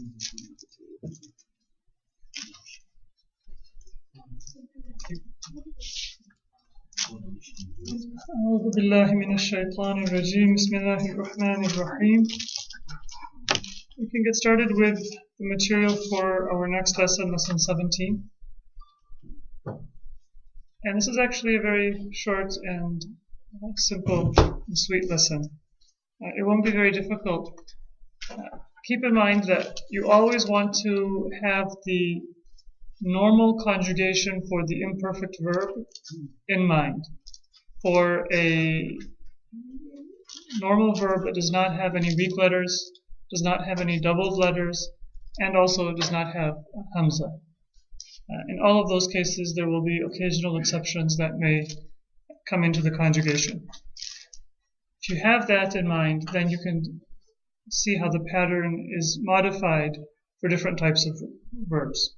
أعوذ بالله من الشيطان الرجيم. بسم الله الرحمن الرحيم. We can get started with the material for our next lesson, lesson 17. And this is actually a very short and simple and sweet lesson. It won't be very difficult. Keep in mind that you always want to have the normal conjugation for the imperfect verb in mind. For a normal verb that does not have any weak letters, does not have any doubled letters, and also does not have hamza. In all of those cases, there will be occasional exceptions that may come into the conjugation. If you have that in mind, then you can see how the pattern is modified for different types of verbs.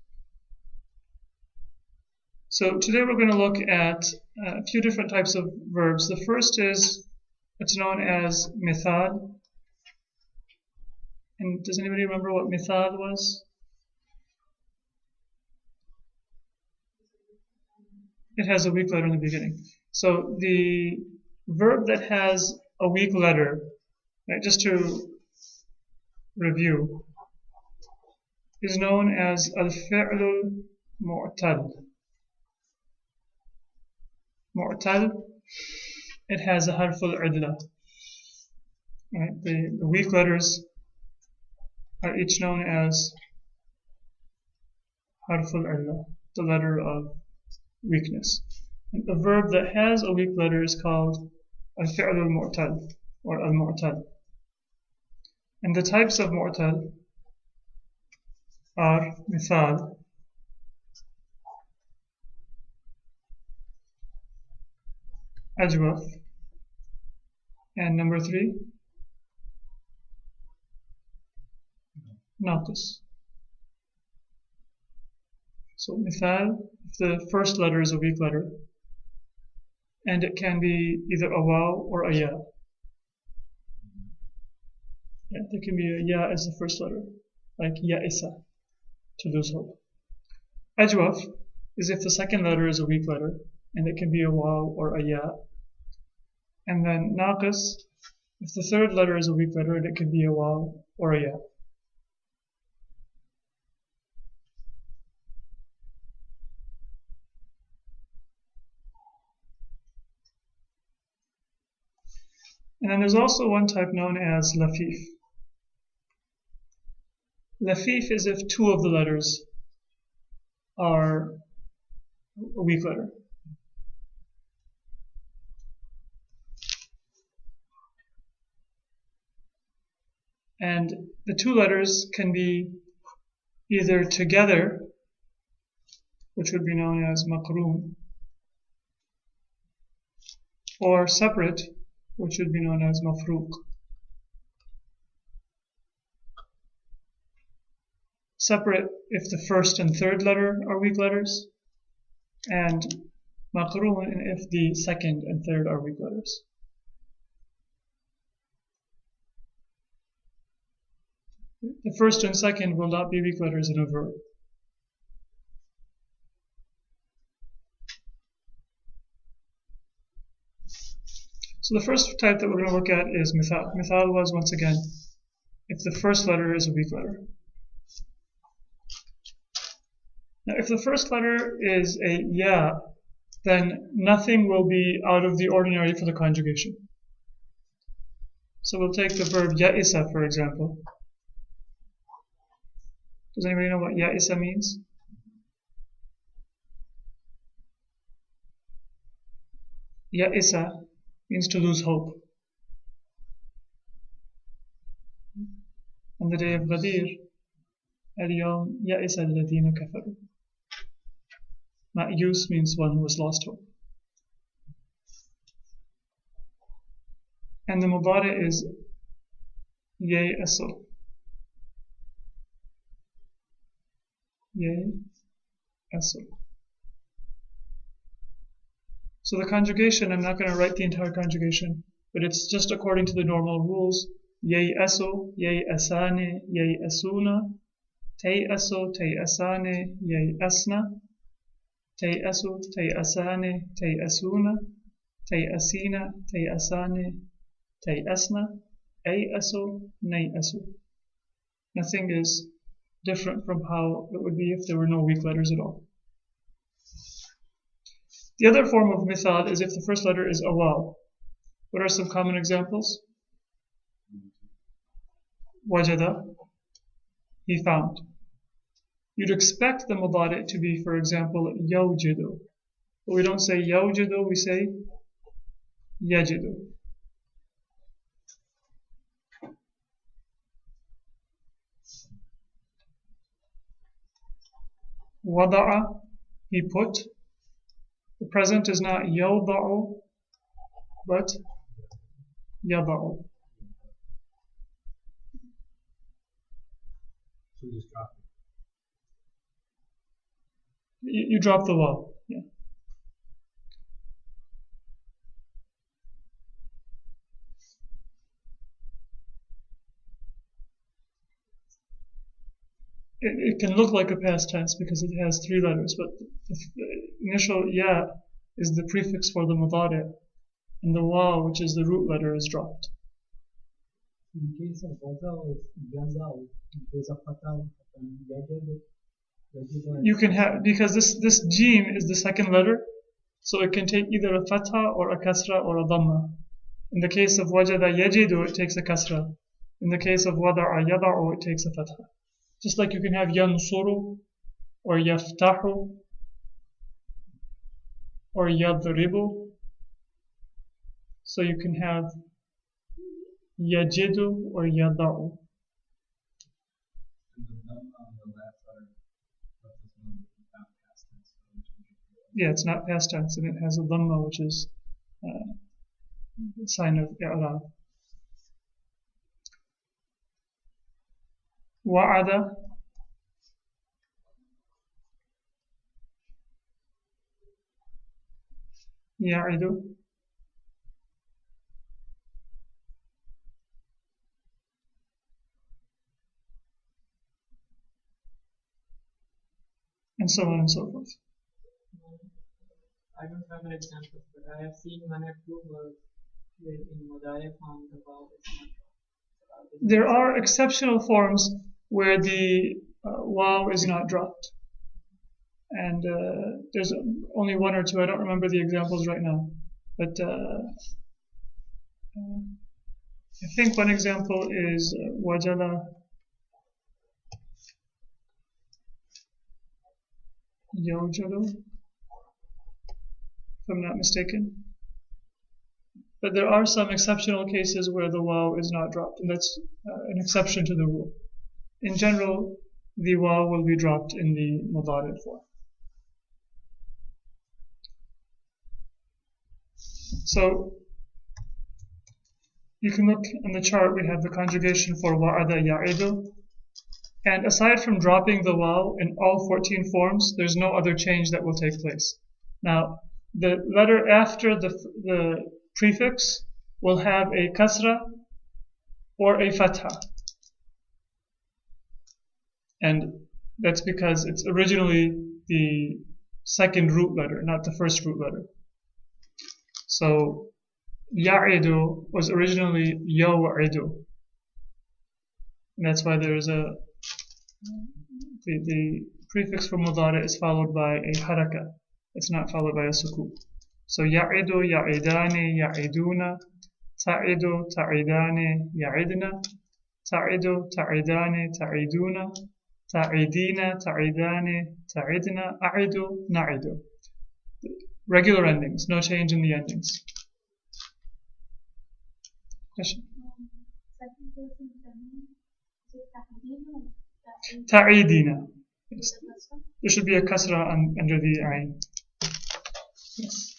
So today we're going to look at a few different types of verbs. The first is what's known as mithal. And does anybody remember what mithal was? It has a weak letter in the beginning. So the verb that has a weak letter, right, just to review, is known as al-fi'lul mu'tal. Mu'tal, it has a harful idla. Right? The weak letters are each known as harful idla, the letter of weakness. And a verb that has a weak letter is called al-fi'l al-mu'tal or al-mu'tal. And the types of mu'tal are mithal, ajwaf, and number 3, naqis. So mithal, if the first letter is a weak letter, and it can be either a waw or a ya. Yeah, there can be a ya as the first letter, like ya'isa, to lose hope. Ajwaf is if the second letter is a weak letter, and it can be a waw or a ya. And then naqis, if the third letter is a weak letter, and it can be a waw or a ya. And then there's also one type known as lafif. Lafif is if two of the letters are a weak letter. And the two letters can be either together, which would be known as maqroon, or separate, which would be known as mafruq. Separate if the first and third letter are weak letters, and maqroon if the second and third are weak letters. The first and second will not be weak letters in a verb. So the first type that we're going to look at is mithal. Mithal was, once again, if the first letter is a weak letter. Now, if the first letter is a ya, then nothing will be out of the ordinary for the conjugation. So we'll take the verb ya'isa, for example. Does anybody know what ya'isa means? Ya'isa means to lose hope. On the day of Ghadir, al-yawm ya'isa alladhina kafaru. Ma'yus means one who has lost hope. And the mudari is ya'asu. Ya'asu. So the conjugation, I'm not going to write the entire conjugation, but it's just according to the normal rules. Ya'asu, ya'asani, ya'asuna, تيأسوا تيأسان ييأسن تيأسوا تيأسان تيأسون تيأسين تيأسان تيأسن أيأسوا نيأسوا. Nothing is different from how it would be if there were no weak letters at all. The other form of mithal is if the first letter is a waw. What are some common examples? Wajada, he found. You'd expect the mudari to be, for example, yawjidu. But we don't say yawjidu, we say yajidu. Wada'a, he put. The present is not yawda'u, but yada'u. So you just drop it. You drop the waw. Yeah. It can look like a past tense because it has 3 letters, but the initial ya is the prefix for the mudari, and the waw, which is the root letter, is dropped. In case of Gaza, it's Gaza. In case of Fatah, You can have, because this jim is the second letter, so it can take either a fatha or a kasra or a dhamma. In the case of wajada yajidu, it takes a kasra. In the case of wada'a yada'u, it takes a fatha. Just like you can have yansuru or yaftahu or yadribu. So you can have yajidu or yada'u. And the number on the left letter, but this one is not past tense, so which would be Yeah, it's not past tense, and it has a dhamma, which is a sign of i'rab. Wa'ada, ya'idu, and so on and so forth. I don't have an example, but I have seen one or two words where in Mudari form the waw is not dropped. There are exceptional forms where the waw is not dropped. And there's only 1 or 2, I don't remember the examples right now. But I think one example is wajala yawjalu, if I'm not mistaken. But there are some exceptional cases where the waw is not dropped, and that's an exception to the rule. In general, the waw will be dropped in the mudari form. So you can look in the chart, we have the conjugation for wa'ada ya'idu. And aside from dropping the waw in all 14 forms, there's no other change that will take place. Now, the letter after the prefix will have a kasra or a fatha. And that's because it's originally the second root letter, not the first root letter. So, ya'idu was originally yaw'idu. And that's why there is the prefix for mudari is followed by a haraka. It's not followed by a sukun. So ya'idu, ya'idani, ya'iduna, ta'idu, ta'idani, ya'idna, ta'idu, ta'idani, ta'iduna, ta'idina, ta'idani, ta'idna, a'idu, na'idu. Regular endings, no change in the endings. Question? Second person feminine, is it ta'idina or Ta'idina. Yes. ta'idina? There should be a kasra under the ayn. Yes.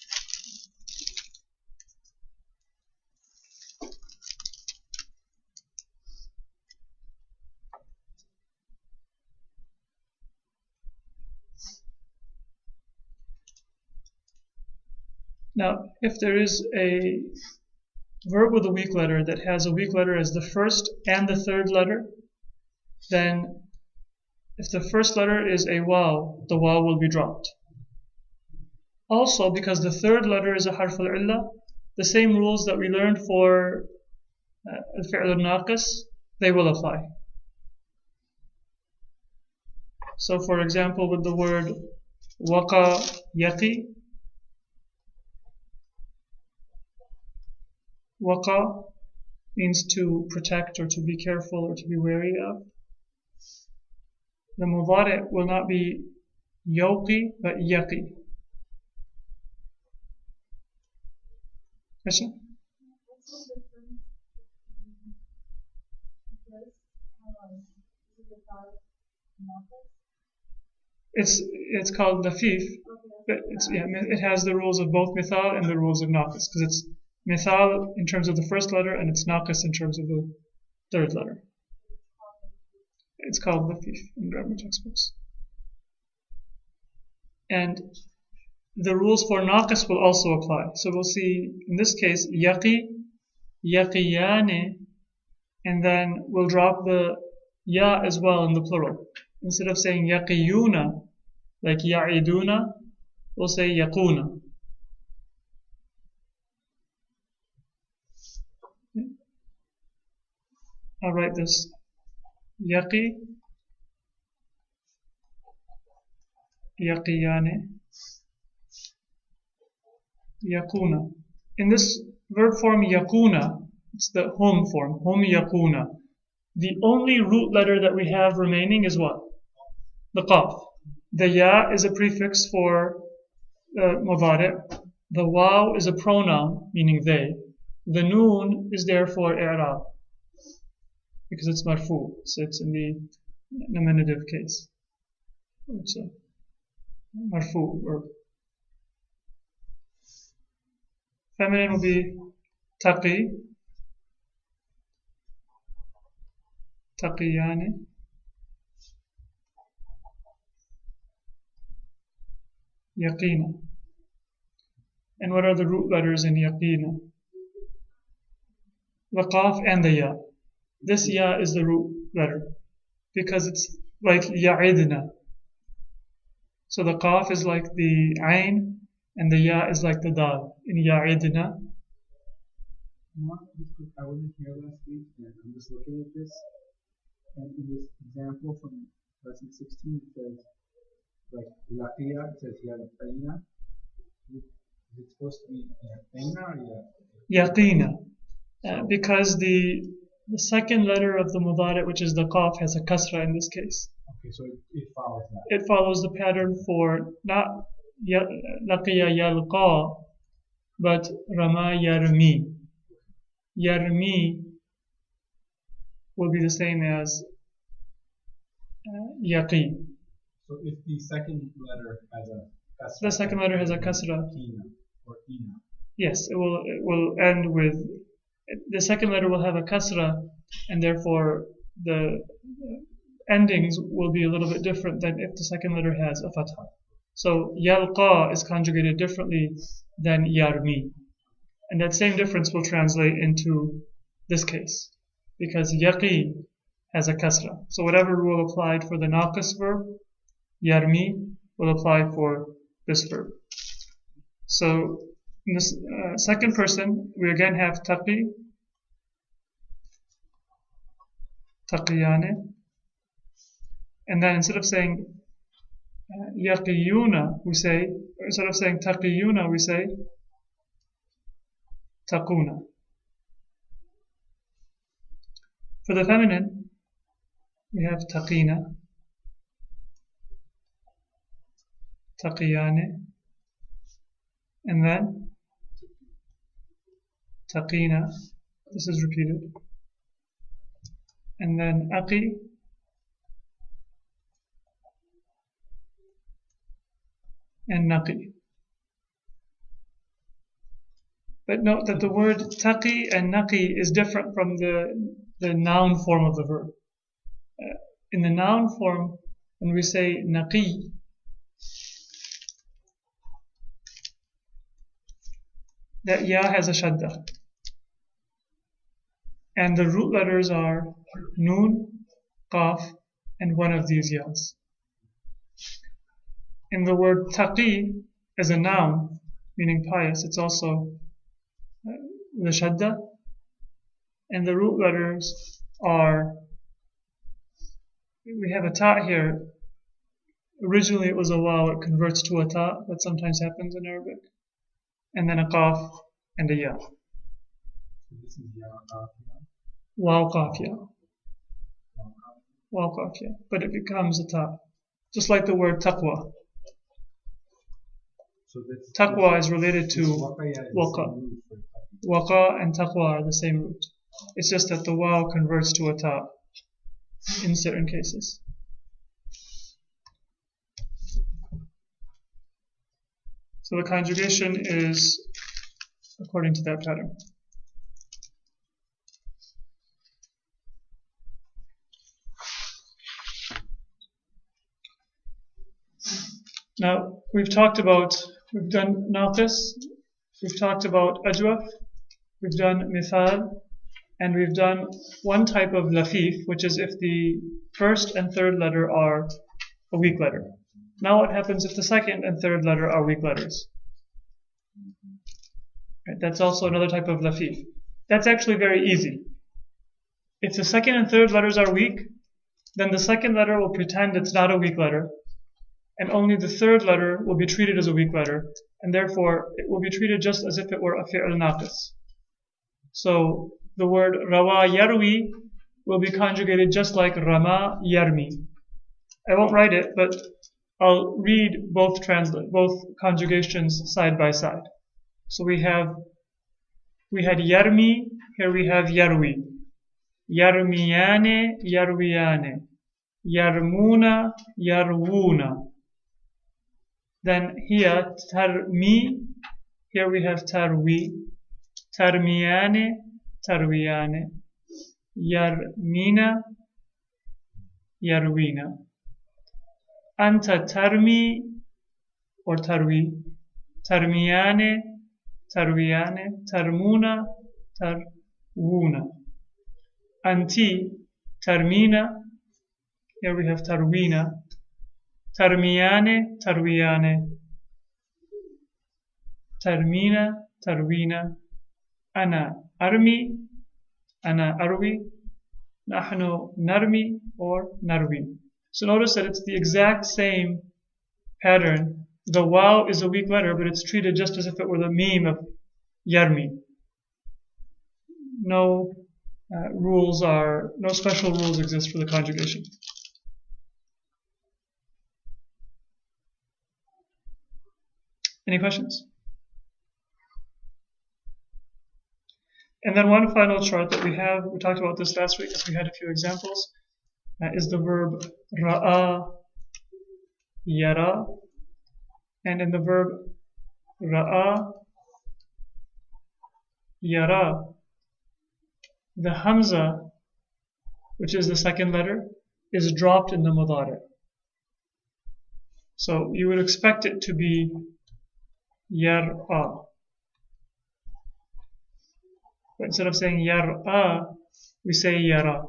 Now, if there is a verb with a weak letter that has a weak letter as the first and the third letter, then if the first letter is a waw, the waw will be dropped. Also, because the third letter is a harf al-illa, the same rules that we learned for al-fi'l al-naqis, they will apply. So for example, with the word waqa yaqi, waqa means to protect or to be careful or to be wary of. The mudari' will not be yawqi but yaqi. Question? What's the difference between this is it called nafas? It's called lafif, but it has the rules of both mithal and the rules of naqis, because it's mithal in terms of the first letter and it's naqis in terms of the third letter. It's called lafif in grammar textbooks. And the rules for naqis will also apply. So we'll see in this case yaqi, yaqiyane, and then we'll drop the ya as well in the plural. Instead of saying yaqiyuna, like ya'iduna, we'll say yaquna. I'll write this. Yaqi, yaqiyane, yaquna. In this verb form yaquna, it's the hum form, hum yaquna. The only root letter that we have remaining is what? The qaf. The ya is a prefix for mudari'. The waw is a pronoun, meaning they. The noon is there for i'rab, because it's marfu, so it's in the nominative case. It's a marfu verb. Feminine will be taqi, taqiyani, yaqina. And what are the root letters in yaqina? The qaf and the ya. This ya is the root letter because it's like ya'idna. So the qaf is like the ain and the ya is like the dal in ya'idna. I wasn't here last week, and I'm just looking at this. And in this example from lesson 16, it says, like, laqiya, it says yaqina. Is it supposed to be yaqina or Yaqina. Because the second letter of the mudari', which is the qaf, has a kasra in this case. Okay, so it follows that. It follows the pattern for not laqiya yalqa, but rama yarmi. Yarmi will be the same as yaqi. So if the second letter has a kasra, The second letter has a kasra. Kina or ina. Yes, it will end with the second letter will have a kasra, and therefore the endings will be a little bit different than if the second letter has a fatha. So yalqa is conjugated differently than yarmi, and that same difference will translate into this case because yaqi has a kasra. So whatever rule applied for the naqis verb, yarmi will apply for this verb. So in this second person, we again have taqi, taqiyane, and then instead of saying yaqiyuna, we say, instead of saying taqiyuna, we say taquna. For the feminine, we have taqina, taqiyane, and then taqina. This is repeated. And then aqi, and naqi. But note that the word taqi and naqi is different from the noun form of the verb. In the noun form, when we say naqi, that ya has a shadda. And the root letters are noon, qaf, and one of these yas. In the word taqi as a noun, meaning pious, it's also the shadda, and the root letters are, we have a ta here. Originally it was a waw, it converts to a ta, that sometimes happens in Arabic, and then a qaf and a ya. So this is ya qafiyah. Waw qafiyah. Waw qafiyah. But it becomes a ta. Just like the word taqwa. So this Taqwa is related to waqaya is the waqa. same root for taqi. Waqa and taqwa are the same root. It's just that the waw converts to a ta in certain cases. So the conjugation is according to that pattern. Now, we've done naqis, we've talked about ajwaf, we've done mithal, and we've done one type of lafif, which is if the first and third letter are a weak letter. Now what happens if the second and third letter are weak letters? Right, that's also another type of lafif. That's actually very easy. If the second and third letters are weak, then the second letter will pretend it's not a weak letter, and only the third letter will be treated as a weak letter, and therefore it will be treated just as if it were a fi'l naqis. So the word rawa yarwi will be conjugated just like rama yarmi. I won't write it, but I'll read both conjugations side by side. So we had yarmi, here we have yarwi. Yarmiyane, yarwiyane. Yarmuna, yarwuna. Then here, tarmi, here we have tarwi. Tarmiyane, tarwiyane. Yarmina, yarwina. Anta tarmi or tarwi. Tarmiyane, tarwiyane. Tarmuna, tarwuna. Anti, tarmina. Here we have tarwina. Tarmiyane, tarwiyane. Tarmina, tarwina. Ana armi, ana arwi. Nahnu narmi or narwi. So notice that it's the exact same pattern. The waw is a weak letter, but it's treated just as if it were the meme of yarmi. No special rules exist for the conjugation. Any questions? And then one final chart that we talked about this last week as we had a few examples, is the verb ra'a, yara. And in the verb ra'a, yara, the hamza, which is the second letter, is dropped in the mudari'. So you would expect it to be yar'a. But instead of saying yar'a, we say yara.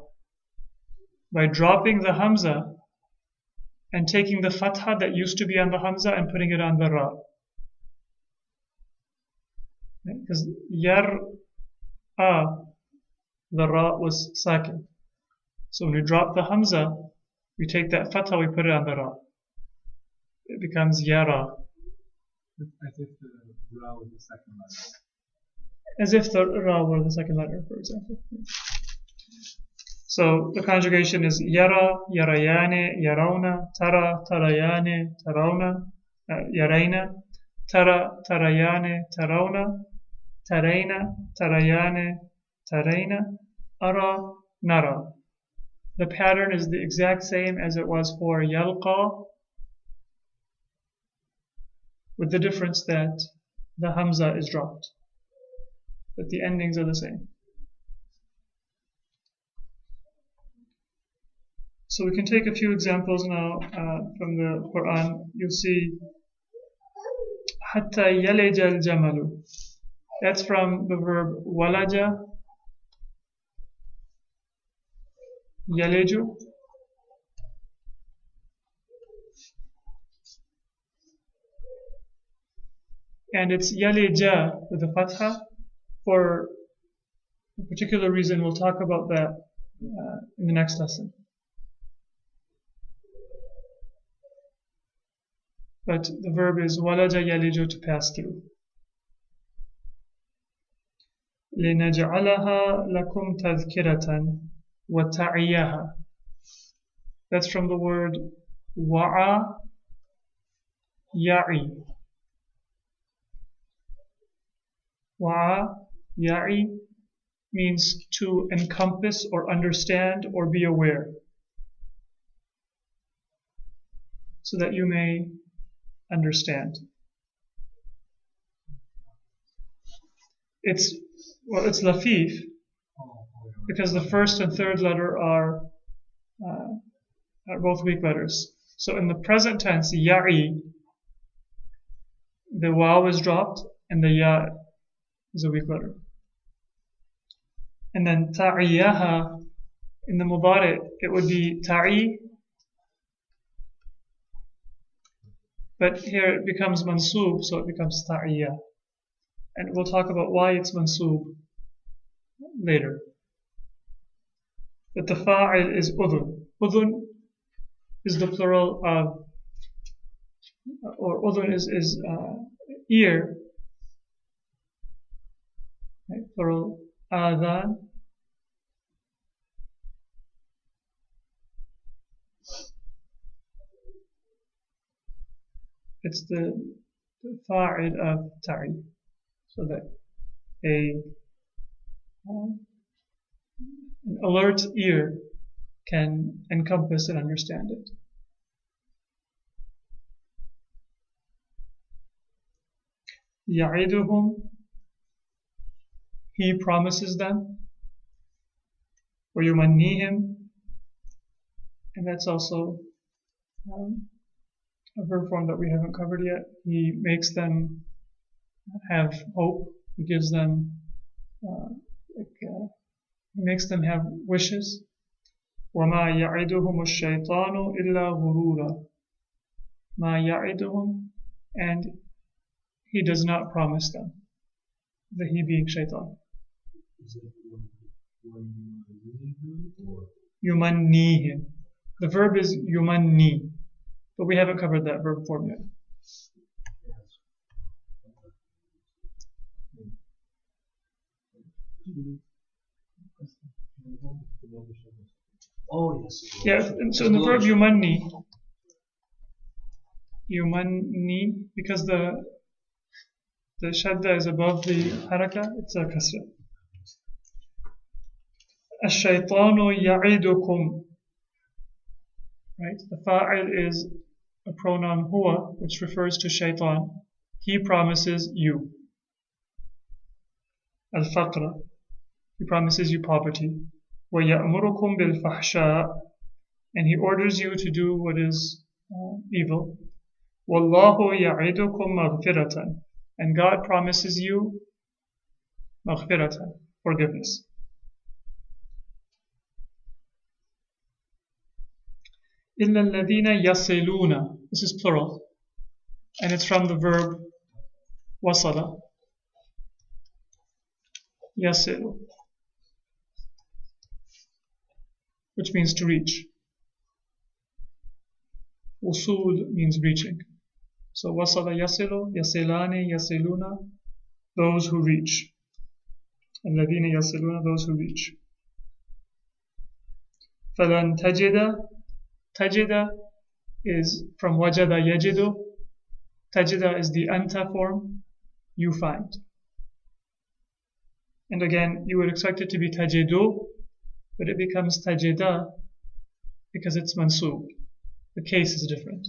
By dropping the hamza and taking the fatha that used to be on the hamza and putting it on the ra. Because yar'a, the ra was sakin. So when we drop the hamza, we take that fatha, we put it on the ra. It becomes yara. As if the ra was the second letter. As if the ra were the second letter, for example. So the conjugation is yara, yarayane, yarawna, tara, tarayane, tarawna, yarayna, tara, tarayane, tarawna, tarayna, tarayane, tarayna, ara, nara. The pattern is the exact same as it was for yalqa, with the difference that the hamza is dropped, but the endings are the same. So we can take a few examples now from the Quran. You'll see hatta yalija al-jamalu. That's from the verb walaja, yaliju. and it's yalija with the fatha for a particular reason. We'll talk about that in the next lesson. But the verb is walaja yaliju, to pass through. لِنَجْعَلَهَا لَكُمْ تَذْكِرَةً وَتَعِيَهَا. That's from the word wa'a ya'i. Wa'a ya'i means to encompass or understand or be aware, so that you may understand. It's lafif because the first and third letter are both weak letters. So in the present tense, ya'i, the waw is dropped and the ya is a weak letter. And then ta'iyaha, in the mudari, it would be ta'i, but here it becomes mansub, so it becomes ta'iyah. And we'll talk about why it's mansub later. But the fa'il is udhun. Udhun is the plural of, or udhun is ear, right? Plural adhan. It's the fa'il of ta'i, so that an alert ear can encompass and understand it. يَعِدُهُمْ, he promises them. وَيُمَنِّيهِمْ, and that's also a verb form that we haven't covered yet. He makes them have hope. He gives them, he makes them have wishes. وَمَا يَعِدُهُمُ الشَّيْطَانُ إِلَّا غُرُورًا. مَا يَعِدُهُمْ, and he does not promise them. The he being shaitan. يُمَنِّيهِمْ. The verb is yumanni, but we haven't covered that verb form yet. Oh, yes. Yeah, and so in the verb yumanni, because the shadda is above the haraka, it's a kasra. الشيطان يعيدكم. Right? The fa'il is a pronoun huwa, which refers to shaitan. He promises you. Al-faqra, he promises you poverty. وَيَأْمُرُكُمْ بِالْفَحْشَاءِ, and he orders you to do what is evil. وَاللَّهُ يَعِدُكُمْ مَغْفِرَةً, and God promises you maghfiratan, forgiveness. إِلَّا الَّذِينَ يَصِلُونَ, this is plural, and it's from the verb wasala, yasilu, which means to reach. Usul means reaching. So wasala yasilu, yasilani, yasiluna, those who reach. الَّذِينَ يَصِلُونَ, those who reach. فَلَنْ تَجِدَ, tajida is from wajada yajidu. Tajida is the anta form, you find. And again, you would expect it to be tajidu, but it becomes tajida because it's mansub. The case is different.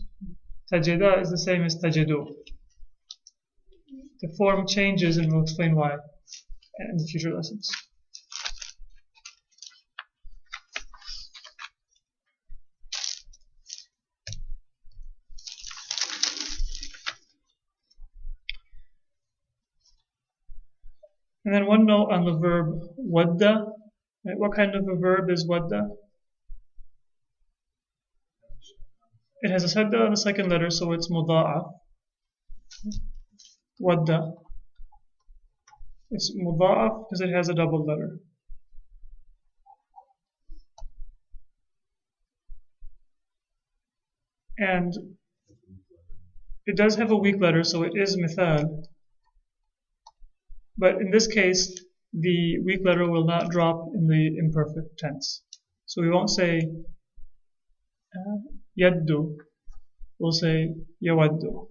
Tajida is the same as tajidu. The form changes, and we'll explain why in the future lessons. And then one note on the verb wadda. Right? What kind of a verb is wadda? It has a sadda on the second letter, so it's muda'af. wadda. It's mudha'af because it has a double letter. And it does have a weak letter, so it is mithal. But in this case, the weak letter will not drop in the imperfect tense. So we won't say yaddu, we'll say yawaddu.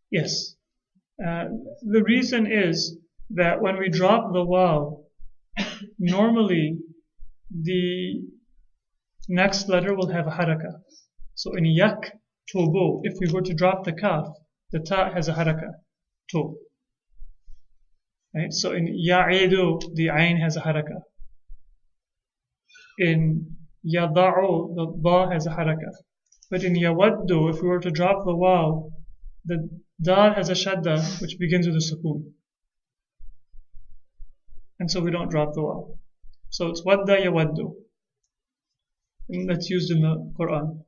Yes. The reason is that when we drop the waw, normally the next letter will have a haraka. So in yaktubu, if we were to drop the kaf, the ta has a haraka, tu. Right? So in ya'idu, the ayn has a haraka. In yada'u, the ba has a haraka. But in yawaddu, if we were to drop the waw, the dal has a shadda which begins with a sukoon. And so we don't drop the waw. So it's wadda yawaddu. And that's used in the Quran.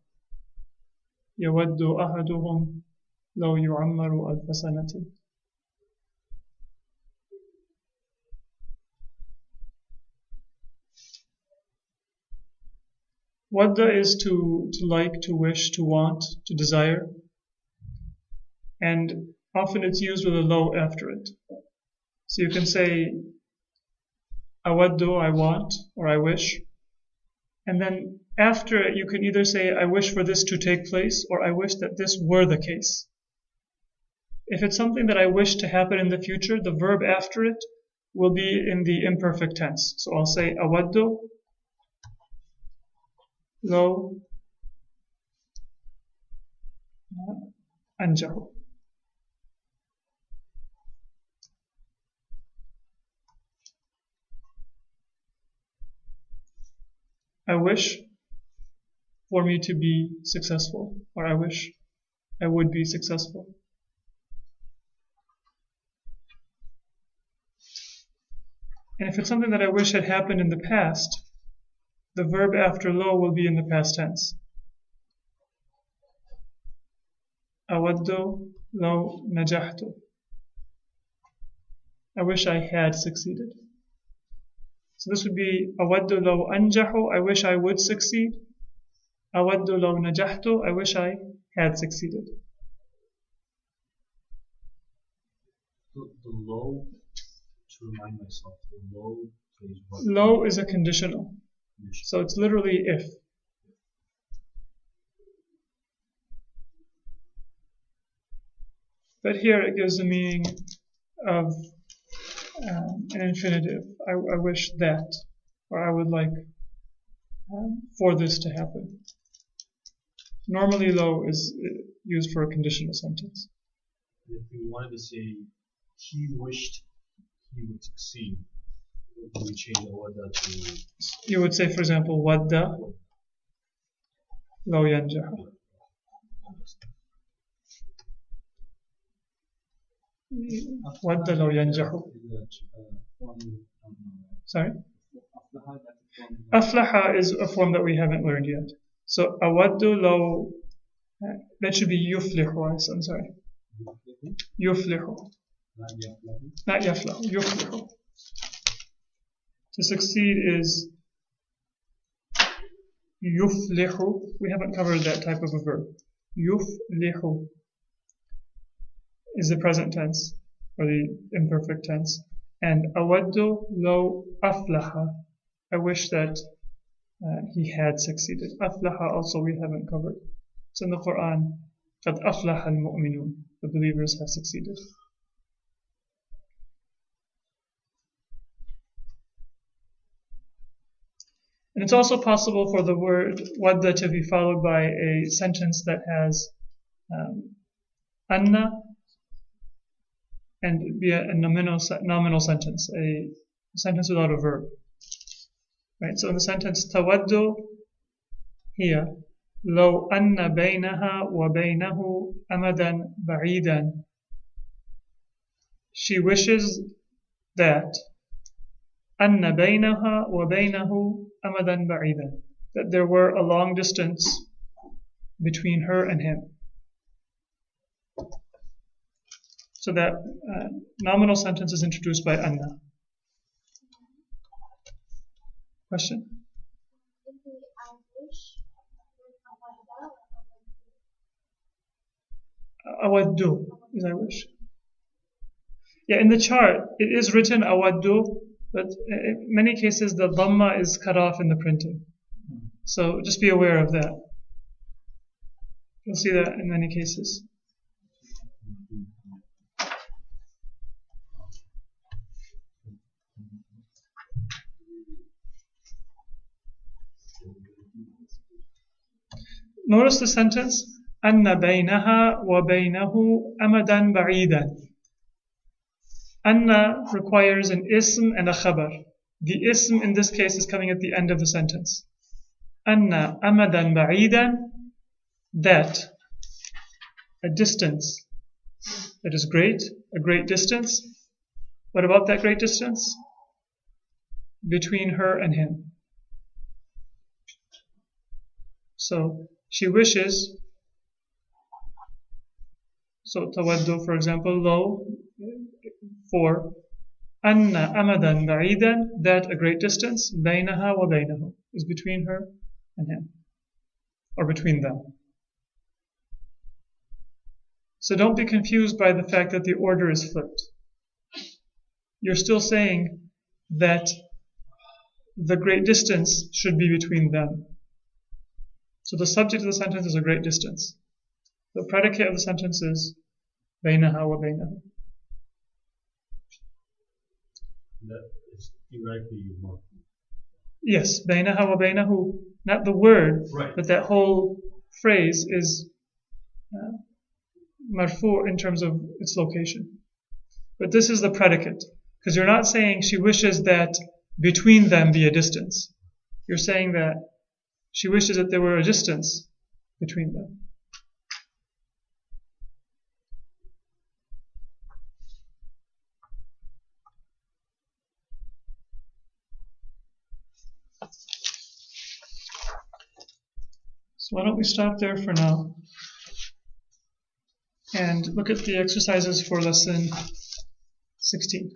Yawaddu ahaduhum law yu'ammaru alfa sanatin. Wadda is to like, to wish, to want, to desire. And often it's used with a law after it. So you can say awaddu, I want, or I wish. And then after it, you can either say, I wish for this to take place, or I wish that this were the case. If it's something that I wish to happen in the future, the verb after it will be in the imperfect tense. So I'll say, awaddu, law anjahu. I wish for me to be successful, or I wish I would be successful. And if it's something that I wish had happened in the past, the verb after law will be in the past tense. Awaddu law najahtu. I wish I had succeeded. So this would be awaddu law anjahu, I wish I would succeed. Awaddu law najahtu, I wish I had succeeded. The law, to remind myself, the law is what? Law is a conditional. So it's literally if. But here it gives the meaning of an infinitive. I wish that, or I would like for this to happen. Normally, law is used for a conditional sentence. If we wanted to say he wished he would succeed, would we change awadda to? You would say, for example, wadda law yanjahu. Wadda law yanjahu. Sorry? Aflaha is a form that we haven't learned yet. So awaddu law, that should be yuflihu. I'm sorry. Yuflihu. Not yaflahu. Yuflihu. To succeed is yuflihu. We haven't covered that type of a verb. Yuflihu is the present tense or the imperfect tense. And awaddu law aflaha. I wish that he had succeeded. Aflaha also we haven't covered. It's in the Quran. قَدْ أَفْلَحَ الْمُؤْمِنُونَ. The believers have succeeded. And it's also possible for the word wadda to be followed by a sentence that has anna and be a nominal sentence, a sentence without a verb. Right? So in the sentence tawaddu here, لو أن بينها وبينه أمدا بعيدا. She wishes that أن بينها وبينه أمدا بعيدا, that there were a long distance between her and him. So that nominal sentence is introduced by anna. Question? If we wish with Awaddu is I wish. Yeah, in the chart it is written awaddu, but in many cases the dhamma is cut off in the printing. So just be aware of that. You'll see that in many cases. Notice the sentence أن بينها وبينه أمدا بعيدا. Anna requires an ism and a khabar. The ism in this case is coming at the end of the sentence. Anna amadan ba'idan, that a distance that is great, a great distance. What about that great distance? Between her and him. So she wishes, so tawaddu for example, lo, for anna amadan ba'idan, that a great distance, baynaha wa baynahu, is between her and him, or between them. So don't be confused by the fact that the order is flipped. You're still saying that the great distance should be between them. So the subject of the sentence is a great distance. The predicate of the sentence is baynaha wa baynahu. That is theoretically more. Yes, baynaha wa baynahu, not the word, Right. but that whole phrase is marfu in terms of its location. But this is the predicate, because you're not saying she wishes that between them be a distance. You're saying that she wishes that there were a distance between them. So why don't we stop there for now and look at the exercises for lesson 16.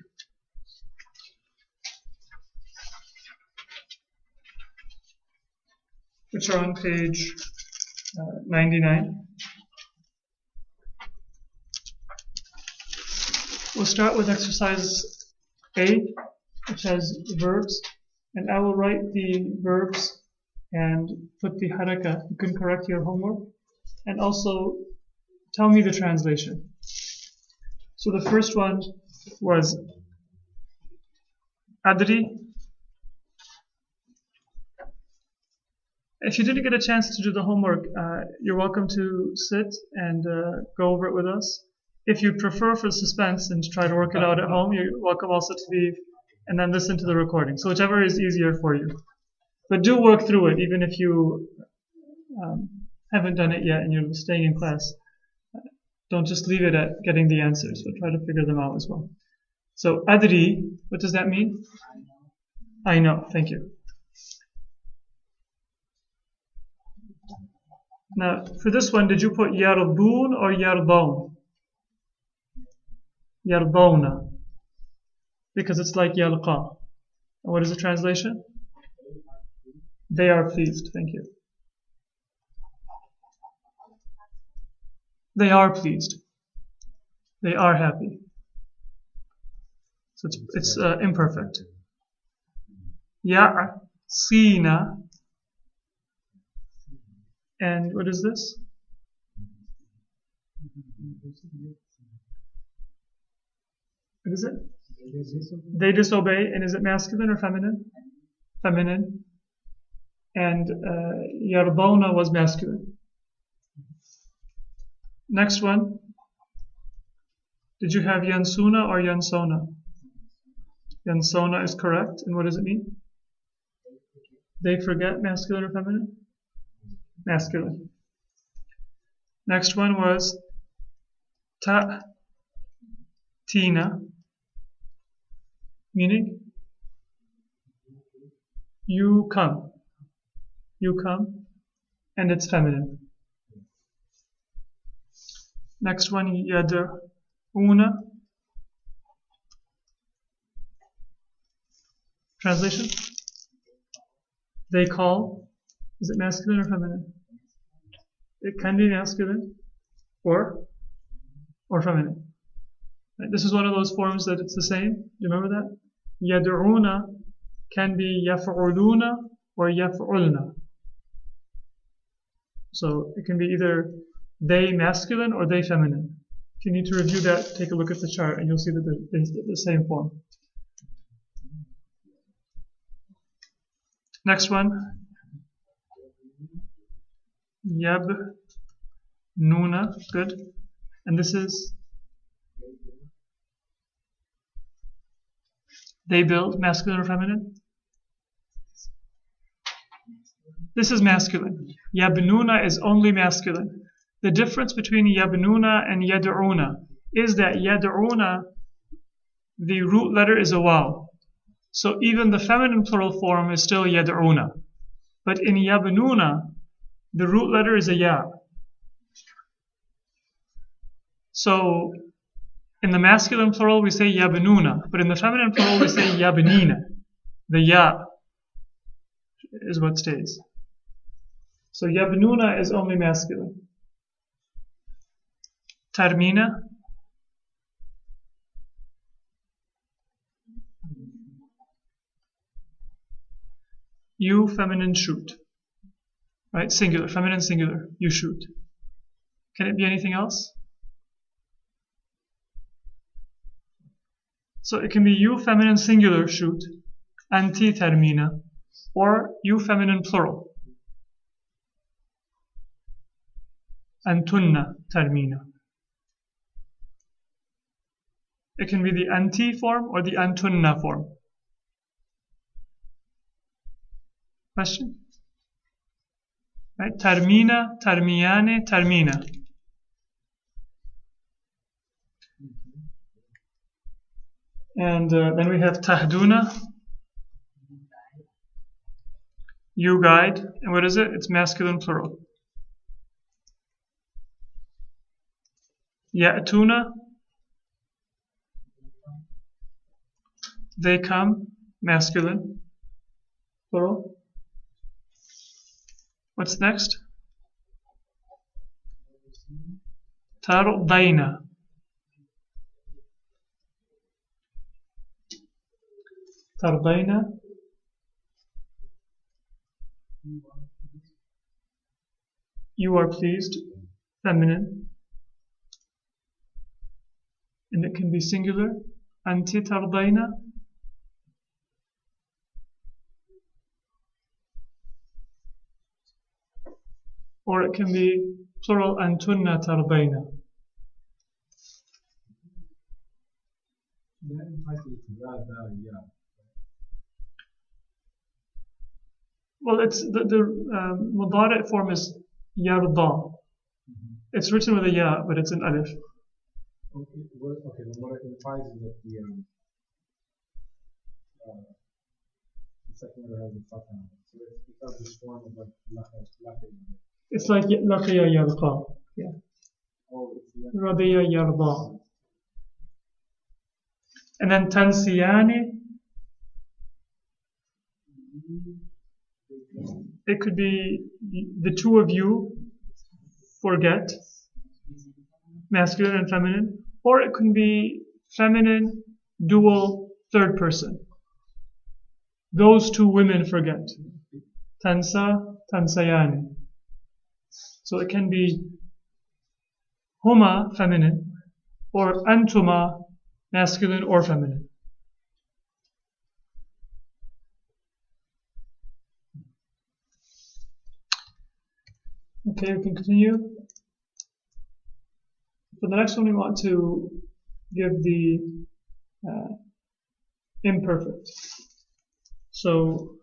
Which are on page 99. We'll start with exercise A, which has verbs, and I will write the verbs and put the haraka. You can correct your homework and also tell me the translation. So the first one was adri. If you didn't get a chance to do the homework, you're welcome to sit and go over it with us. If you prefer for suspense and to try to work it out at home, you're welcome also to leave and then listen to the recording. So whichever is easier for you. But do work through it, even if you haven't done it yet and you're staying in class. Don't just leave it at getting the answers, but try to figure them out as well. So, adri, what does that mean? I know, thank you. Now, for this one, did you put yardun or yardon? Yardona. Because it's like yalqa. And what is the translation? They are pleased, thank you. They are pleased. They are happy. So it's imperfect. Ya'sina. And what is this? What is it? They disobey. And is it masculine or feminine? Feminine. And yardona was masculine. Next one. Did you have yansuna or yansona? Yansona is correct. And what does it mean? They forget, masculine or feminine? Masculine. Next one was ta'tina, meaning you come. You come, and it's feminine. Next one, يدعون. Translation? They call. Is it masculine or feminine? It can be masculine or feminine. Right? This is one of those forms that it's the same. Do you remember that? يدعون can be يفعلون or يفعلن. So it can be either they masculine or they feminine. If you need to review that, take a look at the chart and you'll see that they're the same form. Next one. يبنون. Good. And this is they build, masculine or feminine? This is masculine. Yabnuna is only masculine. The difference between yabnuna and yad'una is that yad'una, the root letter is a waw. So even the feminine plural form is still yad'una. But in yabnuna, the root letter is a ya. So in the masculine plural we say yabnuna, but in the feminine plural we say yabnina. The ya is what stays. So yabnuna is only masculine. Tarmina. You, feminine, shoot. Right? Singular, feminine, singular. You shoot. Can it be anything else? So it can be you, feminine, singular, shoot. Anti tarmina. Or you, feminine, plural. Antunna tarmina. It can be the anti form or the antunna form. Question? Right? Tarmina, tarmiyane, tarmina. And then we have tahduna. You guide. And what is it? It's masculine plural. Ya'tuna. They come, masculine plural. What's next? Tardayna. Tardayna. You are pleased, feminine. And it can be singular. Anti tardayna. Or it can be plural antunna tardayna. Well, it's the mudari form is yarda. It's written with a ya, but it's an alif. Okay, what it implies is that the second letter has a fatha. So it becomes this form of like lakhir. It's like laqiya yarqa. Yeah. Oh, it's Radiya yarda. And then tansiyani. It could be the two of you forget, masculine and feminine, or it can be feminine, dual, third person. Those two women forget. Tansa, tansayani. So it can be huma, feminine, or antuma, masculine or feminine. Okay, we can continue. For the next one, we want to give the imperfect. So,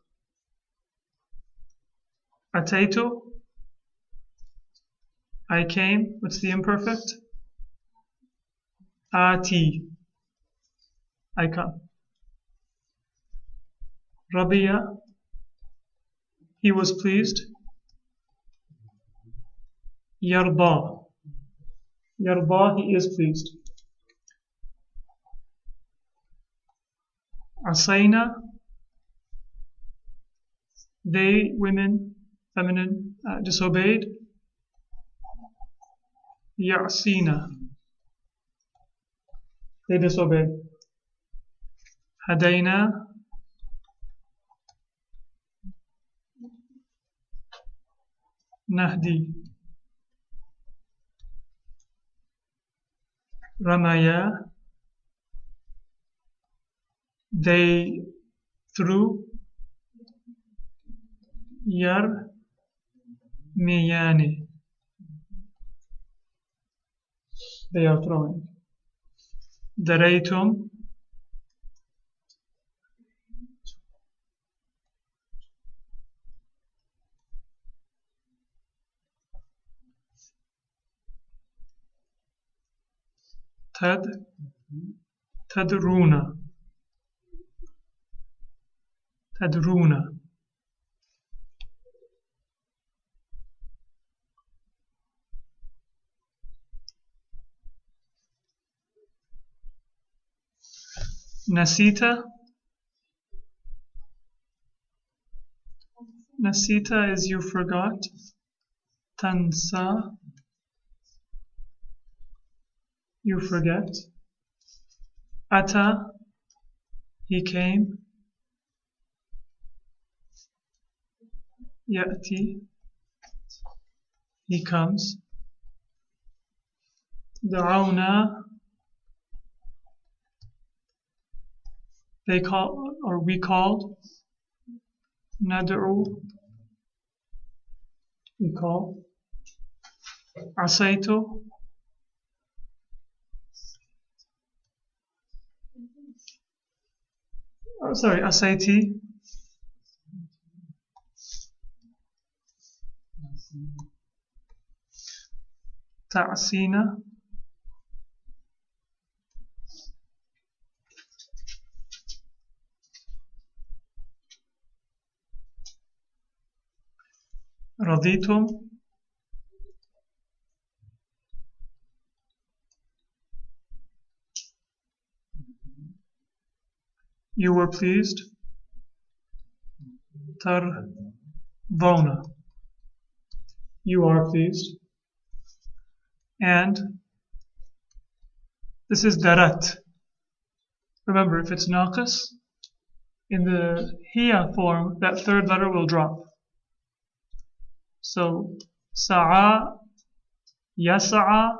ataitu, I came. What's the imperfect? Ati, I come. Radiya, he was pleased. Yarda, يرضى, he is pleased. عصينا, they, women, feminine, disobeyed. يعصينا, they disobey. هدينا, نهدي. رميا, they threw. يرميان, they are throwing. دريتم, تدرون, تدرون. Nasita, nasita is you forgot. Tansa, you forget. Ata, he came. Ya'ti, he comes. Da'awna, they call, or we called. Nad'u, we call. Asaitu, Asaiti. Ta'asina, Raditum, you were pleased. Tardawna, you are pleased. And this is darat. Remember, if it's naqis, in the hiya form, that third letter will drop. So, sa'a, yasa'a,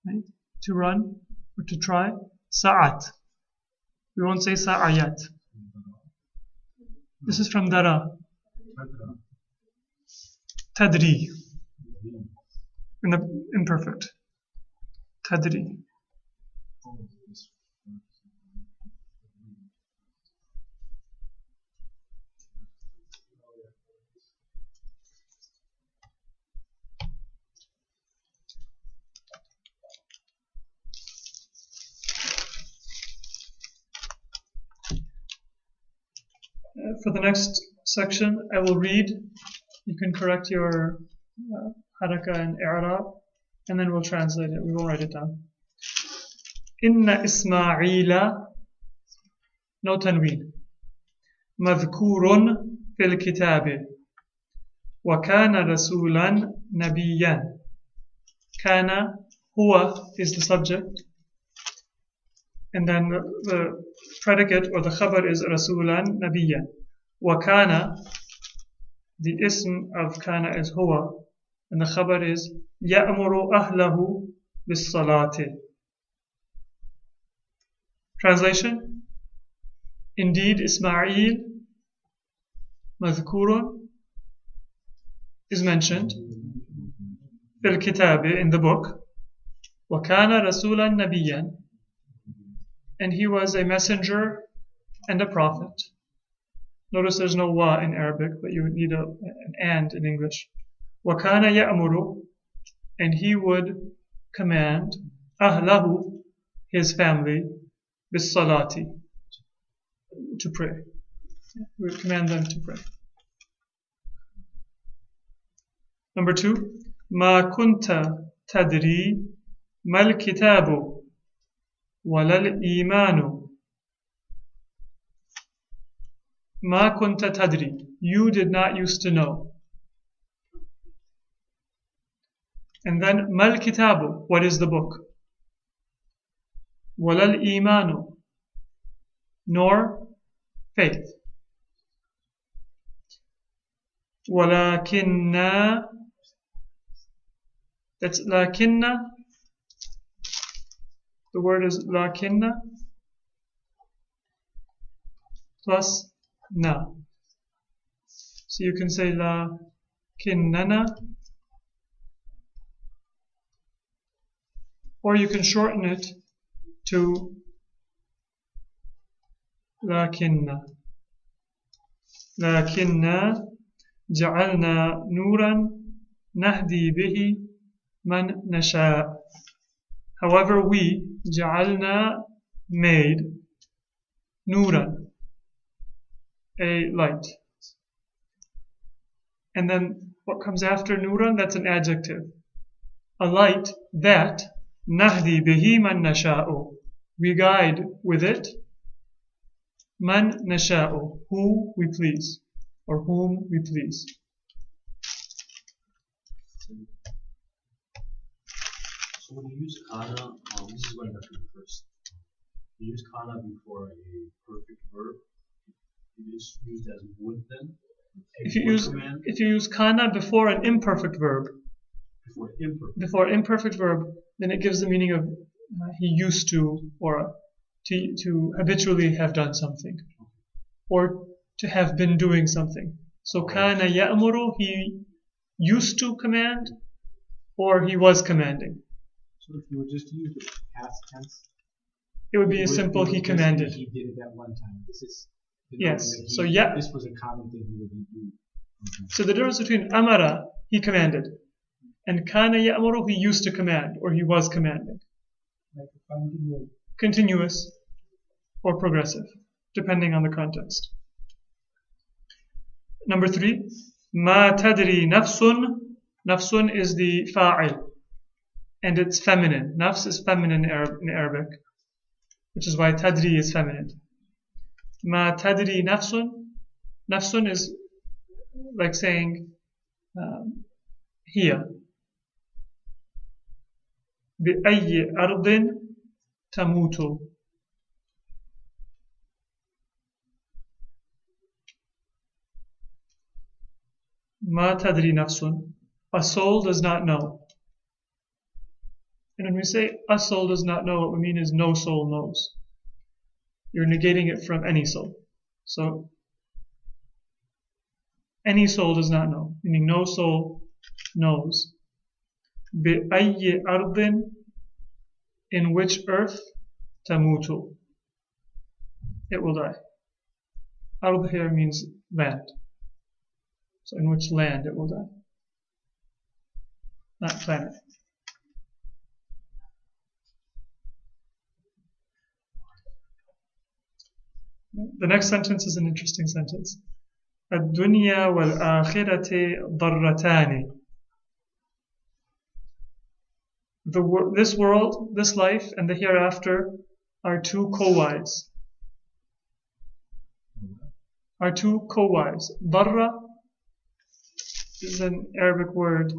right? To run or to try. Sa'at. We won't say sa'ayat. This is from dara. Tadri. In the imperfect. Tadri. For the next section, I will read. You can correct your haraka and i'rab, and then we'll translate it. We will write it down. Inna Ismaila, no tanween. Madhkurun fil kitabi. Wa kana rasulan nabiyan. Kana, huwa is the subject. And then the predicate or the khabar is rasulan nabiyan. Wa kana, the ism of kana is huwa, and the khabar is ya'muru ahlahu bis salati. Translation: Indeed, Ismail, madhkurun, is mentioned fil kitabi, in the book, wa kana rasulan nabiyan, and he was a messenger and a prophet. Notice there's no wa in Arabic, but you would need an and in English. Wa kana ya'muru, and he would command ahlahu, his family, bis salati, to pray. We would command them to pray. Number 2, ma kunta tadri ما الكتاب ولا الإيمان ما كنت تدري. You did not used to know. And then ما الكتاب, what is the book? ولا الإيمان, nor faith. ولكننا, that's لكننا, the word is لكننا plus na. So you can say لكننا, or you can shorten it to لكننا. لكننا جعلنا نورا نهدي به من نشاء. However, we جعلنا made نورا, a light. And then what comes after nuran? That's an adjective. A light that نهدي به من نشاء, we guide with it من نشاء, who we please or whom we please. So when you use kana, this is going back to the first. You use kana before a perfect verb. It is used as would then. If you use kana before an imperfect verb, before imperfect verb, then it gives the meaning of he used to, or to habitually have done something, or to have been doing something. So kana ya'muru, he used to command, or he was commanding. So if you would just use the past tense, it would be a simple he commanded. He did it at one time. This is yes. So this was a common thing he would do. Okay. So the difference between amara, he commanded, and kana ya'muru, he used to command, or he was commanding. Like a continuous or progressive, depending on the context. Number 3, ma tadri nafsun. Nafsun is the fa'il, and it's feminine. Nafs is feminine in Arabic, which is why tadri is feminine. Ma tadri nafsun. Nafsun is like saying here. بأي أرض تموت. ما تدري نفس. A soul does not know. And when we say a soul does not know, what we mean is no soul knows. You're negating it from any soul. So any soul does not know, meaning no soul knows. بأي أرض, in which earth, tamutu, it will die. Ard here means land. So in which land it will die. Not planet. The next sentence is an interesting sentence. الدنيا والآخرة ضرتان. This world, this life, and the hereafter are two co-wives. Darra is an Arabic word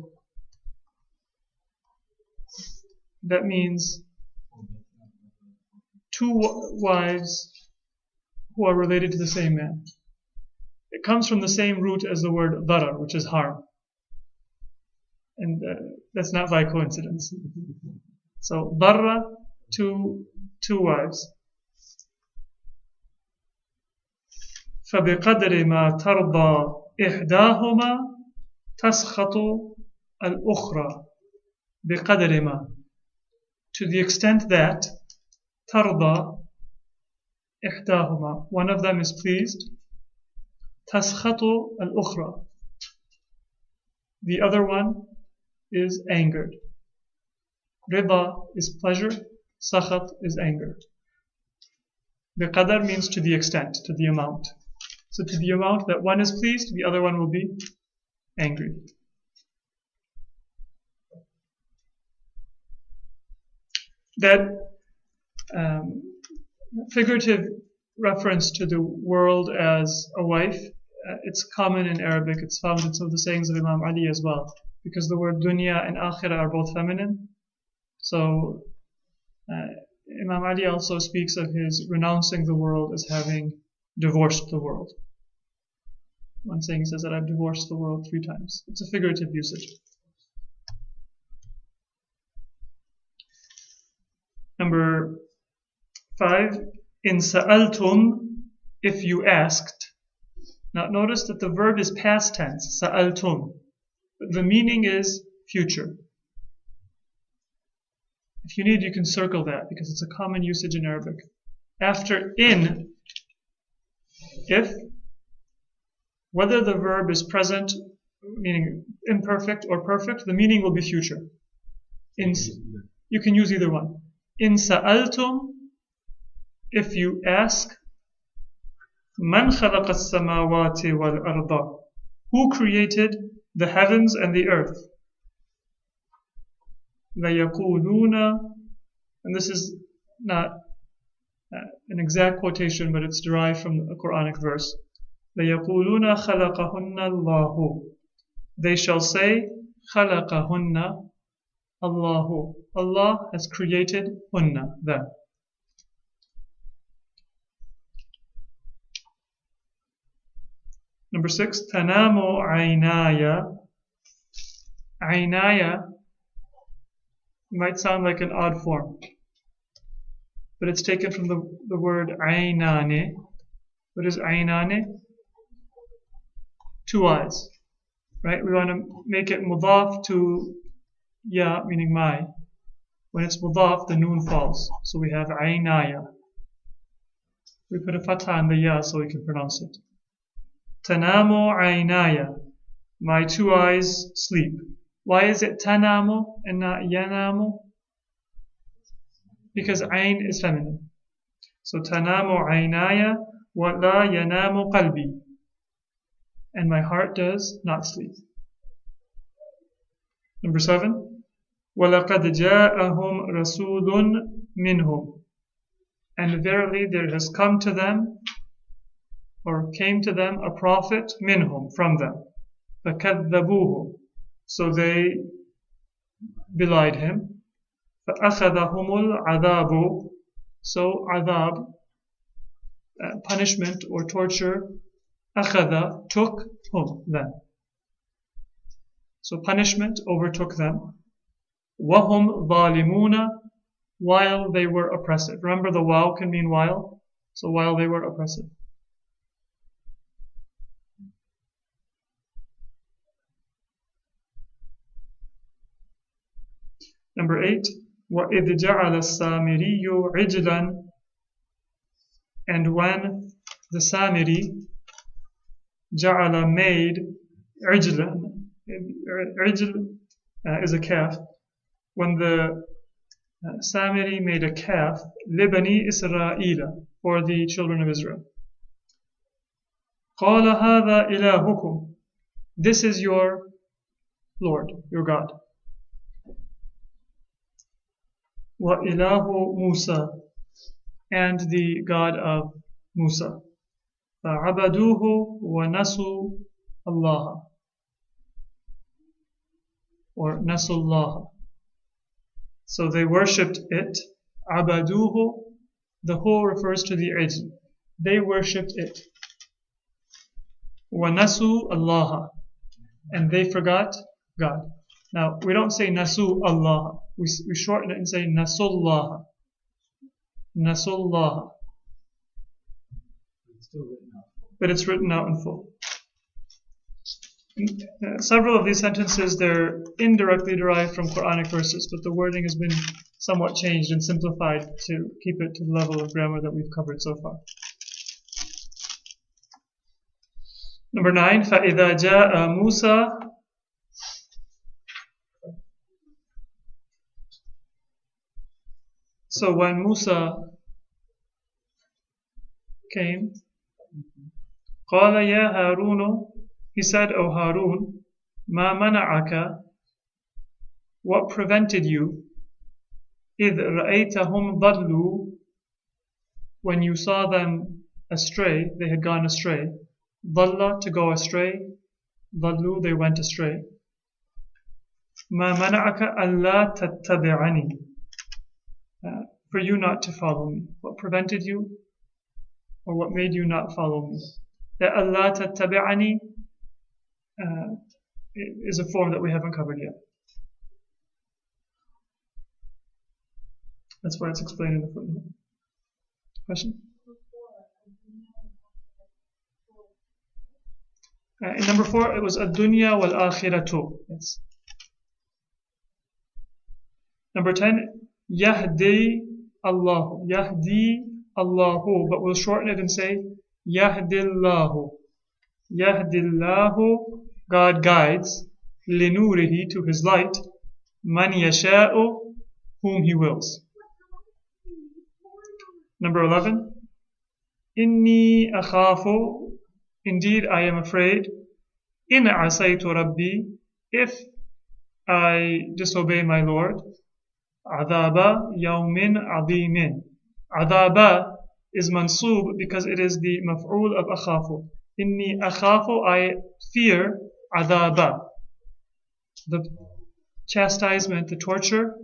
that means two wives who are related to the same man. It comes from the same root as the word darar, which is harm. And that's not by coincidence. So, darra, two wives. فبقدر ما ترضى إحداهما تسخط الأخرى. بقدر ما, to the extent that ترضى إحداهما, one of them is pleased, تسخط الأخرى, the other one is angered. Rida is pleasure, sakhat is anger. Biqadar means to the extent, to the amount. So to the amount that one is pleased, the other one will be angry. that figurative reference to the world as a wife, it's common in Arabic. It's found in some of the sayings of Imam Ali as well, because the word dunya and akhirah are both feminine. So Imam Ali also speaks of his renouncing the world as having divorced the world. One saying he says that I've divorced the world 3 times. It's a figurative usage. Number 5, in sa'altum, if you asked. Now notice that the verb is past tense, sa'altum, but the meaning is future. If you need, you can circle that because it's a common usage in Arabic. After in, if, whether the verb is present, meaning imperfect or perfect, the meaning will be future. You can use either one. In sa'altum, if you ask, man khalaqa as-samawati wal arda, who created the heavens and the earth? لَيَقُولُونَ, and this is not an exact quotation, but it's derived from a Quranic verse. لَيَقُولُونَ خَلَقَهُنَّ اللَّهُ, they shall say, خَلَقَهُنَّ Allahu, Allah has created hunna, them. Number 6, tanamu aynaya. Aynaya might sound like an odd form, but it's taken from the word aynane. What is aynane? 2 eyes, right? We want to make it mudaf to ya, meaning my. When it's mudaf, the noon falls. So we have aynaya. We put a fatha on the ya so we can pronounce it. Tanamu aynaya. My 2 eyes sleep. Why is it tanamu and not yanamu? Because ayn is feminine. So tanamu aynaya wa la yanamu qalbi. And my heart does not sleep. Number 7. وَلَقَدْ جَاءَهُمْ رَسُولٌ مِّنْهُمْ, and verily there has come to them, or came to them, a prophet minhum, from them. فَكَذَّبُوهُ, so they belied him. فَأَخَذَهُمُ الْعَذَابُ, so adab, punishment or torture, أَخَذَ, took hum, them. So punishment overtook them. وَهُمْ ظَالِمُونَ, while they were oppressive. Remember, the waw can mean while, so while they were oppressive. Number 8, وَإِذْ جَعَلَ السَّامِرِيُّ عِجْلًا, and when the Samiri, جَعَلَ, made, عِجْلًا, عِجْل is a calf. When the Samiri made a calf, لِبَنِي إِسْرَائِيلَ, for the children of Israel. قَالَ هَذَا إِلَهُكُمْ, this is your Lord, your God. وَإِلَهُ مُوسَى, and the God of Musa. فَعَبَدُوهُ وَنَسُوا اللَّهَ, or Nasullah. So they worshipped it. Abaduhu, the hu refers to the ijl. They worshipped it. Wa nasu Allah, and they forgot God. Now we don't say nasu Allah. We shorten it and say nasullah. Nasullah. But it's written out in full. Several of these sentences, they're indirectly derived from Quranic verses, but the wording has been somewhat changed and simplified to keep it to the level of grammar that we've covered so far. Number 9, فَإِذَا جَاءَ مُوسَى, so when Musa came, قَالَ يَا هَارُونُ, he said, O Harun, مَا مَنَعَكَ, what prevented you, إِذْ رَأَيْتَهُمْ ضَلُّوا, when you saw them astray, they had gone astray. ضَلَّ, to go astray. ضَلُّوا, they went astray. مَا مَنَعَكَ أَلَّا تَتَّبِعَنِي, for you not to follow me. What prevented you, or what made you not follow me? The أَلَّا تَتَّبِعَنِي is a form that we haven't covered yet. That's why it's explained in the footnote. Question? In number 4, it was ad-dunya wal-akhiratu. Yes. Number 10, yahdi Allahu. Yahdi Allahu. But we'll shorten it and say yahdillahu. Yahdillahu, God guides, linurihi, to His light, man yasha'u, whom He wills. Number 11, inni akhafu, indeed I am afraid, in asaytu rabbi, if I disobey my Lord, adaba yawmin adimin. Adaba is mansub because it is the maf'ul of akhafu. Inni akhafu, I fear, adaba, the chastisement, the torture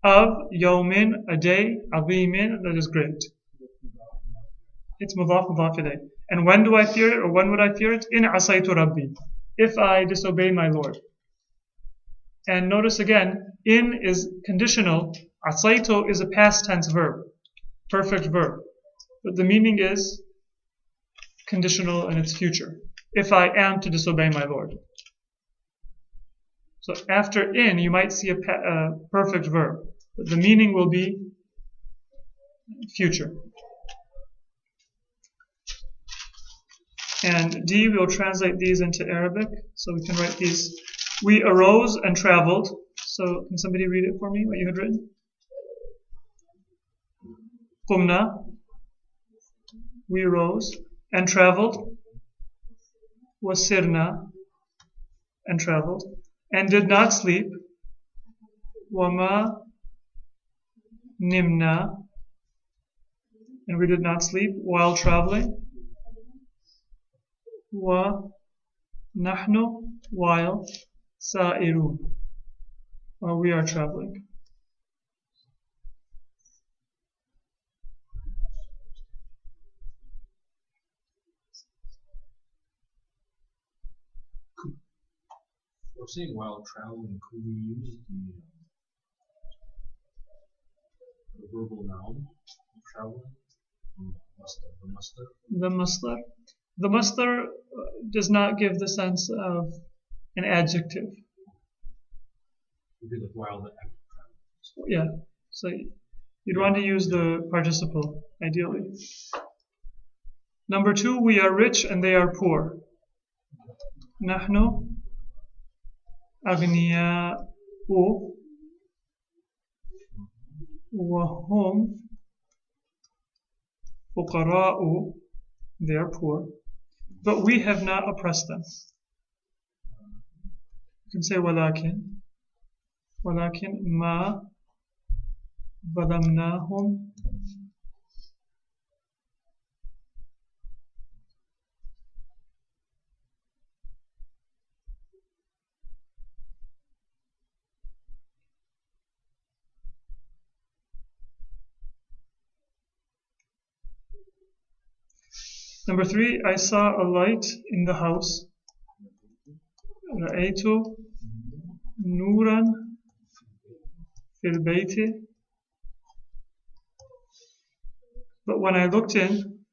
of yawmin, a day, adimin, that is great. It's mudaf ilayh. And when do I fear it, or when would I fear it? In asaytu rabbi, if I disobey my Lord. And notice again, in is conditional, asaytu is a past tense verb, perfect verb. But the meaning is conditional in its future. If I am to disobey my Lord. So after in, you might see a perfect verb, but the meaning will be future. And D, we'll translate these into Arabic, so we can write these. We arose and traveled. So can somebody read it for me, what you had written? Qumna, we arose and traveled. Wasirna, and traveled. And did not sleep. Wama nimna, and we did not sleep while traveling. Wa nahnu, while sa'irun, while we are traveling. We're saying while traveling, could we use the verbal noun of traveling? The masdar. The masdar does not give the sense of an adjective. It would be like while the act of traveling. Yeah, so you'd want to use the participle, ideally. Number 2, we are rich and they are poor. Nahnu aghniya'u wa hum fuqara'u, they are poor, but we have not oppressed them. You can say walakin ma zalamnahum Number 3, I saw a light in the house. Ra'aytu nuran fil bayti. But when I looked in,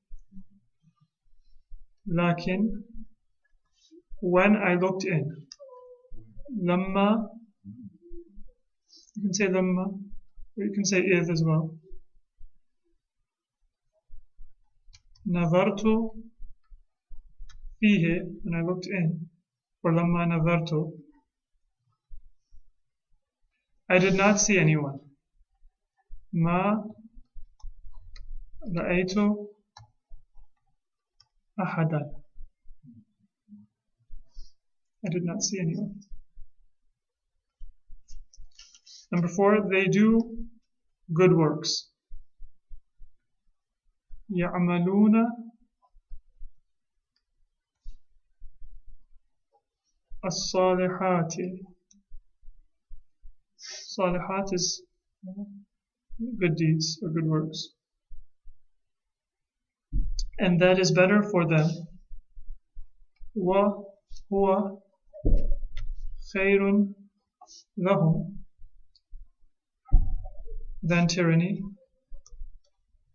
lakin, when I looked in, lamma, you can say lamma, or you can say idh as well. Nazartu fihi, when I looked in, or lamma nazartu, I did not see anyone. Ma ra'aytu ahadan, I did not see anyone. Number 4, they do good works. يعملون الصالحات. Salihat is good deeds or good works. And that is better for them. وهو خير لهم than tyranny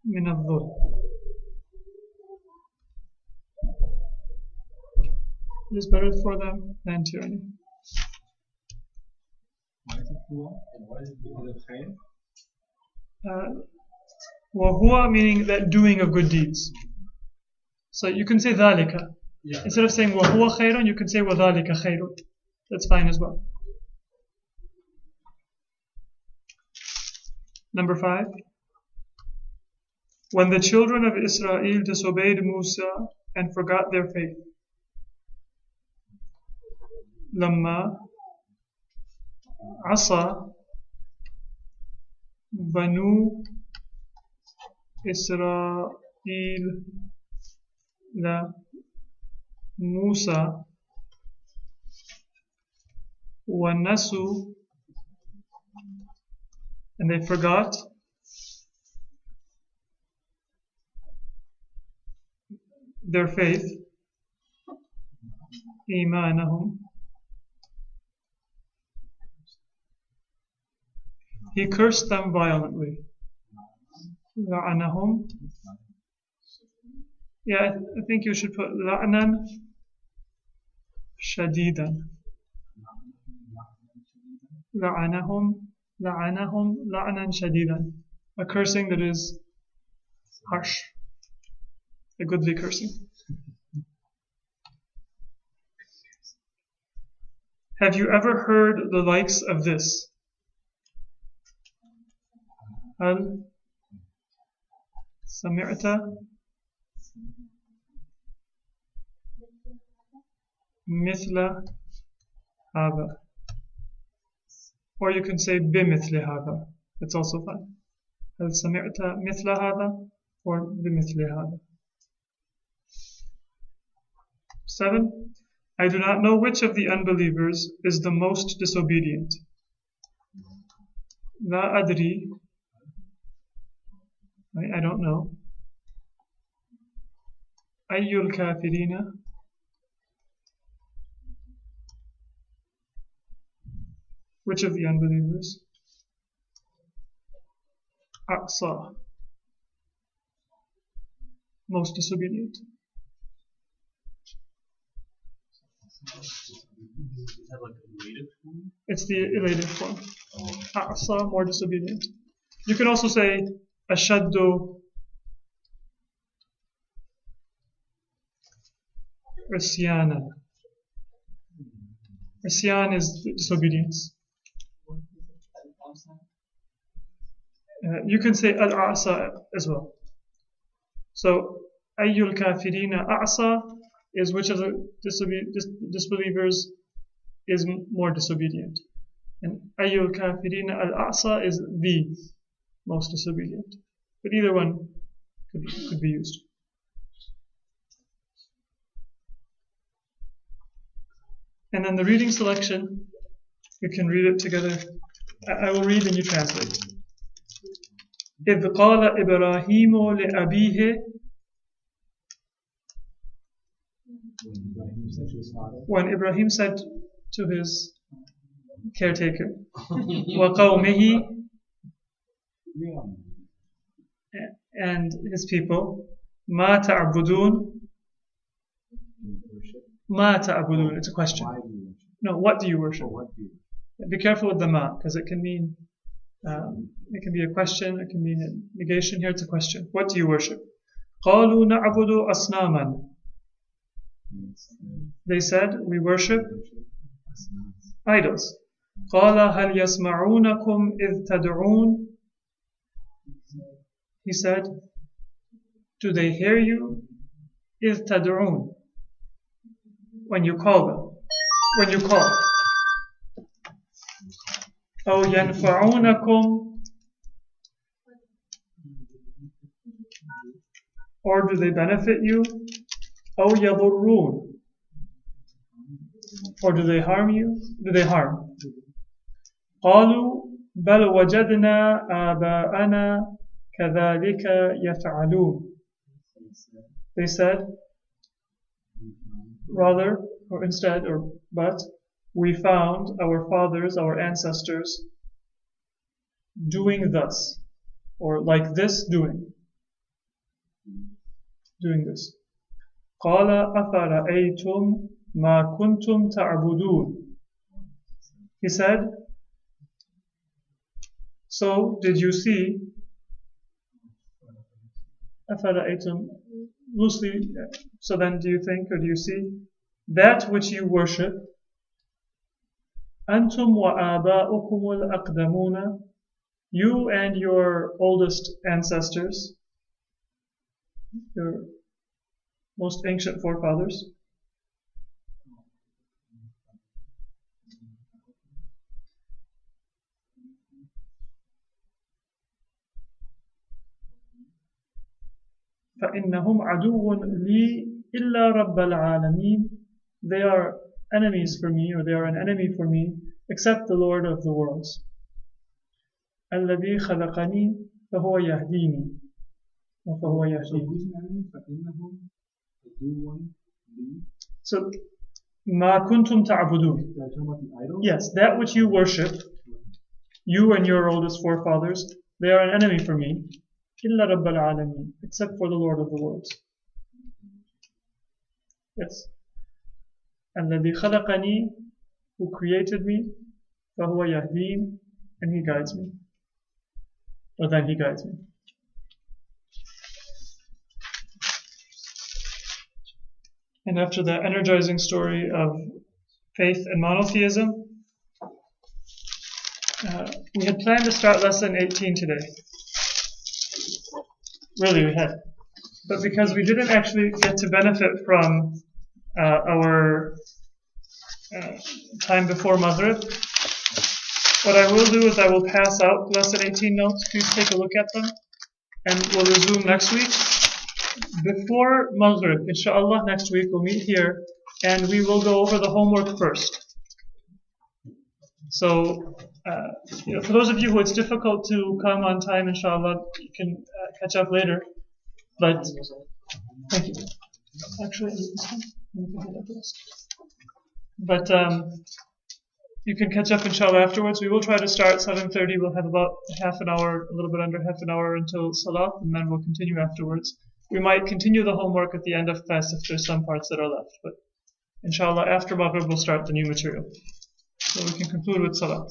من الظلم. It is better for them than tyranny. Why is it huwa? And why is it because of khair? وهو meaning that doing of good deeds. So you can say ذلك. Yeah. Instead of saying وهو خير, you can say وذلك خير. That's fine as well. Number 5. When the children of Israel disobeyed Musa and forgot their faith. لما عصى بنو إسرائيل موسى ونسوا, and they forgot their faith, إيمانهم, he cursed them violently. لعنهم. Yeah, I think you should put لعنا شديدا. لعنهم لعنا شديدا. A cursing that is harsh. A goodly cursing. Have you ever heard the likes of this? هل سمعت مثل هذا? Or you can say بمثل هذا. It's also fine. هل سمعت مثل هذا or بمثل هذا. 7. I do not know which of the unbelievers is the most disobedient. لا أدري. I don't know. أي الكافرين which of the unbelievers أقصى most disobedient. Is that like a relative form? It's the elative form. أقصى, more disobedient. You can also say أشد عصيانا. Isyan is disobedience. You can say al-a'sa as well. So, ayyul kafirina a'sa is which of the disbelievers is more disobedient. And ayyul kafirina al-a'sa is the most disobedient. But either one could be used. And then the reading selection, we can read it together. I will read and you translate. إذ قال إبراهيم لأبيه, when Ibrahim said to his caretaker, وقومه, and his people, ما تعبدون. ما تعبدون, it's a question. No, what do you worship? Be careful with the ma, because it can mean, it can be a question, it can mean a negation. Here it's a question. What do you worship? قالوا نعبد أصناما. They said, we worship idols. قال هل يسمعونكم إذ تدعون. He said, do they hear you? إذ تدعون, when you call them. When you call. أو ينفعونكم, or do they benefit you? أو يضرون, or do they harm you? Do they harm? قالوا بل وجدنا آباءنا كذلك يفعلون. They said, rather, or instead, or but, we found our fathers, our ancestors, doing thus, or like this doing this. قال أفرأيتم ما كنتم تعبدون. He said, so did you see, أفرأيتم, loosely, so then do you think, or do you see, that which you worship, أنتم وآباؤكم الأقدمون, you and your oldest ancestors, your most ancient forefathers, فإنهم عدو لي إلا رب العالمين. They are enemies for me, or they are an enemy for me, except the Lord of the worlds. الذي خلقني فهو يهديني. فهو يهديني. So, ما كنتم تعبدون. Yes, that which you worship, you and your oldest forefathers, they are an enemy for me. إلا رب العالمين, except for the Lord of the worlds. Yes. الذي خلقني, who created me, فهو يهدين, and he guides me. Or then he guides me. And after the energizing story of faith and monotheism, we had planned to start lesson 18 today. Really, we had. But because we didn't actually get to benefit from our time before Maghrib, what I will do is I will pass out lesson 18 notes. Please take a look at them. And we'll resume next week. Before Maghrib, inshallah, next week we'll meet here and we will go over the homework first. So, for those of you who it's difficult to come on time, inshallah, you can catch up later. But, thank you. Actually, but you can catch up inshallah afterwards. We will try to start 7:30. We'll have about half an hour, a little bit under half an hour until salat, and then we'll continue afterwards. We might continue the homework at the end of class if there's some parts that are left. But inshallah, after Maghrib, we'll start the new material. So we can conclude with salat.